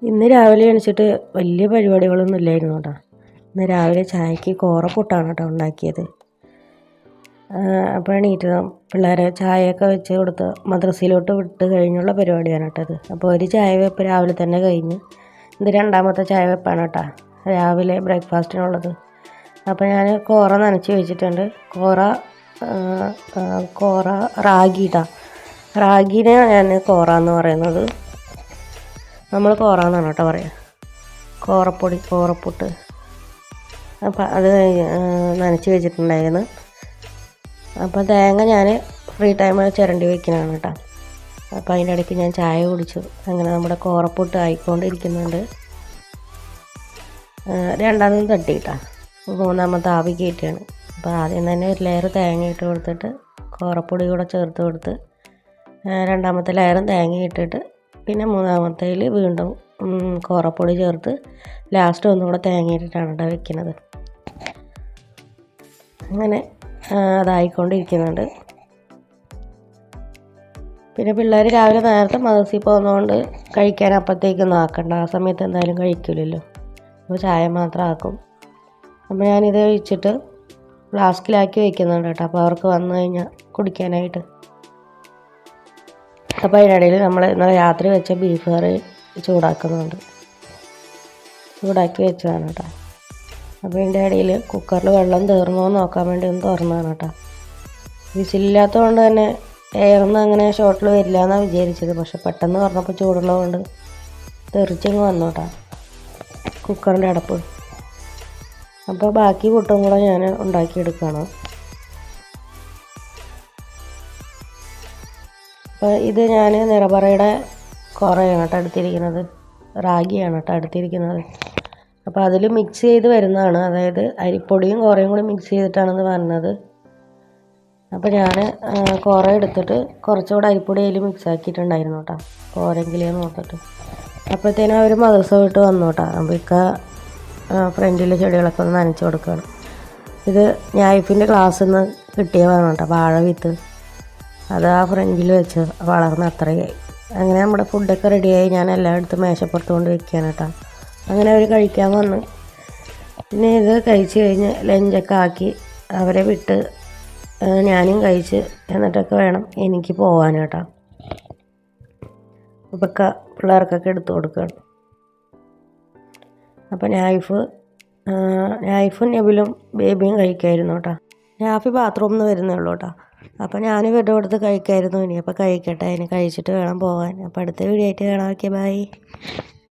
ഇന്ന് രാവിലെ എണീച്ചിട്ട് വലിയ പരിപാടികളൊന്നും ഇല്ലായിരുന്നു കേട്ടോ. ഇന്ന് രാവിലെ ചായക്ക് കോറപ്പുട്ടാണ് കേട്ടോ ഉണ്ടാക്കിയത്. അപ്പോൾ എണീറ്റ് പിള്ളേരെ ചായയൊക്കെ വെച്ച് കൊടുത്ത് മദ്രസയിലോട്ട് വിട്ട് കഴിഞ്ഞുള്ള പരിപാടിയാണ് കേട്ടത്. അപ്പോൾ ഒരു ചായ വെപ്പ് രാവിലെ തന്നെ കഴിഞ്ഞ്. ഇത് രണ്ടാമത്തെ ചായ വെപ്പാണ് കേട്ടോ രാവിലെ ബ്രേക്ക്ഫാസ്റ്റിനുള്ളത്. അപ്പോൾ ഞാൻ കോറ നനച്ച് വെച്ചിട്ടുണ്ട്. കോറ റാഗിട്ടാ, റാഗിനെ ഞാൻ കോറ എന്ന് പറയുന്നത്. നമ്മൾ കോറ എന്നാണ് കേട്ടോ പറയുക, കോറപ്പൊടി, കോറപ്പുട്ട്. അപ്പം അത് നനച്ച് വെച്ചിട്ടുണ്ടായിരുന്നു. അപ്പോൾ തേങ്ങ ഞാൻ ഫ്രീ ടൈമിൽ ചിരണ്ടി വയ്ക്കുന്നതാണ് കേട്ടോ. അപ്പോൾ അതിൻ്റെ ഇടയ്ക്ക് ഞാൻ ചായ കുടിച്ചു. അങ്ങനെ നമ്മുടെ കോറപ്പുട്ട് ആയിക്കൊണ്ടിരിക്കുന്നുണ്ട്. രണ്ടാമതും തട്ടിയിട്ടാ, മൂന്നാമത്തെ ആവി കയറ്റിയാണ്. അപ്പോൾ ആദ്യം തന്നെ ഒരു ലെയർ തേങ്ങ ഇട്ട് കൊടുത്തിട്ട് കോറപ്പൊടി കൂടെ ചേർത്ത് കൊടുത്ത് രണ്ടാമത്തെ ലെയറും തേങ്ങ ഇട്ടിട്ട് പിന്നെ മൂന്നാമത്തേൽ വീണ്ടും കോറപ്പൊടി ചേർത്ത് ലാസ്റ്റ് ഒന്നുകൂടെ തേങ്ങ ഇട്ടിട്ടാണ് കേട്ടോ വെക്കുന്നത്. അങ്ങനെ അതായിക്കൊണ്ടിരിക്കുന്നുണ്ട്. പിന്നെ പിള്ളേർ രാവിലെ നേരത്തെ മദ്രസയിൽ പോകുന്നതുകൊണ്ട് കഴിക്കാൻ അപ്പോഴത്തേക്കൊന്നും ആക്കണ്ട, ആ സമയത്ത് എന്തായാലും കഴിക്കില്ലല്ലോ. അപ്പോൾ ചായ മാത്രം ആക്കും. അപ്പോൾ ഞാനിത് വെച്ചിട്ട് ഫ്ലാസ്കിലാക്കി വയ്ക്കുന്നുണ്ട് കേട്ടോ, അപ്പോൾ അവർക്ക് വന്നു കഴിഞ്ഞാൽ കുടിക്കാനായിട്ട്. അപ്പോൾ അതിനിടയിൽ നമ്മൾ ഇന്നലെ രാത്രി വെച്ച ബീഫ് കറി ചൂടാക്കുന്നുണ്ട്. ചൂടാക്കി വെച്ചതാണ് കേട്ടോ. അപ്പോൾ ഇതിൻ്റെ ഇടയിൽ കുക്കറിൽ വെള്ളം തീർന്നോ എന്ന് നോക്കാൻ വേണ്ടി ഒന്ന് തുറന്നതാണ് കേട്ടോ. വിസിലില്ലാത്തത് കൊണ്ട് തന്നെ എയർന്ന് അങ്ങനെ ഷോട്ടിൽ വരില്ല എന്നാണ് വിചാരിച്ചത്. പക്ഷെ പെട്ടെന്ന് പറഞ്ഞപ്പോൾ ചൂടുള്ളതുകൊണ്ട് തെറിച്ചങ്ങ് വന്നു കേട്ടോ കുക്കറിൻ്റെ അടപ്പ്. അപ്പോൾ ബാക്കി പുട്ടും കൂടെ ഞാൻ ഉണ്ടാക്കിയെടുക്കുകയാണ്. അപ്പോൾ ഇത് ഞാൻ നിറപറയുടെ കോറയാണ് കേട്ടോ എടുത്തിരിക്കുന്നത്, റാഗിയാണ് കേട്ടോ എടുത്തിരിക്കുന്നത്. അപ്പോൾ അതിൽ മിക്സ് ചെയ്ത് വരുന്നതാണ്, അതായത് അരിപ്പൊടിയും കോറയും കൂടി മിക്സ് ചെയ്തിട്ടാണെന്ന് പറഞ്ഞത്. അപ്പോൾ ഞാൻ കോറ എടുത്തിട്ട് കുറച്ചുകൂടെ അരിപ്പൊടി അതിൽ മിക്സ് ആക്കിയിട്ടുണ്ടായിരുന്നു കേട്ടോ, കോരെങ്കിലേ നോക്കിയിട്ട്. അപ്പോഴത്തേനും അവർ മദ്രസ വിട്ട് വന്നു കേട്ടോ. അപ്പോൾ ഇക്ക ഫ്രണ്ടിലെ ചെടികളൊക്കെ ഒന്ന് നനച്ച് കൊടുക്കുകയാണ്. ഇത് ഞായിഫിൻ്റെ ക്ലാസ്സിൽ നിന്ന് കിട്ടിയതാണ് കേട്ടോ, വാഴ വിത്ത്. അത് ആ ഫ്രണ്ടിൽ വെച്ച് വളർന്ന് അത്രയായി. അങ്ങനെ നമ്മുടെ ഫുഡൊക്കെ റെഡിയായി. ഞാൻ എല്ലായിടത്തും മേശപ്പുറത്ത് കൊണ്ട് വെക്കുകയാണ് കേട്ടോ. അങ്ങനെ അവർ കഴിക്കാൻ വന്ന്. പിന്നെ ഇത് കഴിച്ച് കഴിഞ്ഞ് ലഞ്ചൊക്കെ ആക്കി അവരെ വിട്ട് ഞാനും കഴിച്ച് എന്നിട്ടൊക്കെ വേണം എനിക്ക് പോകാൻ കേട്ടോ. അപ്പോൾ പിള്ളേർക്കൊക്കെ എടുത്തു കൊടുക്കുകയാണ്. അപ്പോൾ നായിഫും നബിലും ബേബിയും കഴിക്കായിരുന്നു കേട്ടോ. നാഫി ബാത്റൂമിൽ നിന്ന് വരുന്നേ ഉള്ളൂ കേട്ടോ. അപ്പോൾ ഞാൻ ഇവരുടെ കൊടുത്ത് കഴിക്കായിരുന്നു. ഇനി അപ്പോൾ കഴിക്കട്ടെ, അതിന് കഴിച്ചിട്ട് വേണം പോകാൻ. അപ്പോൾ അടുത്ത വീഡിയോ ആയിട്ട് കാണാം. Okay, by.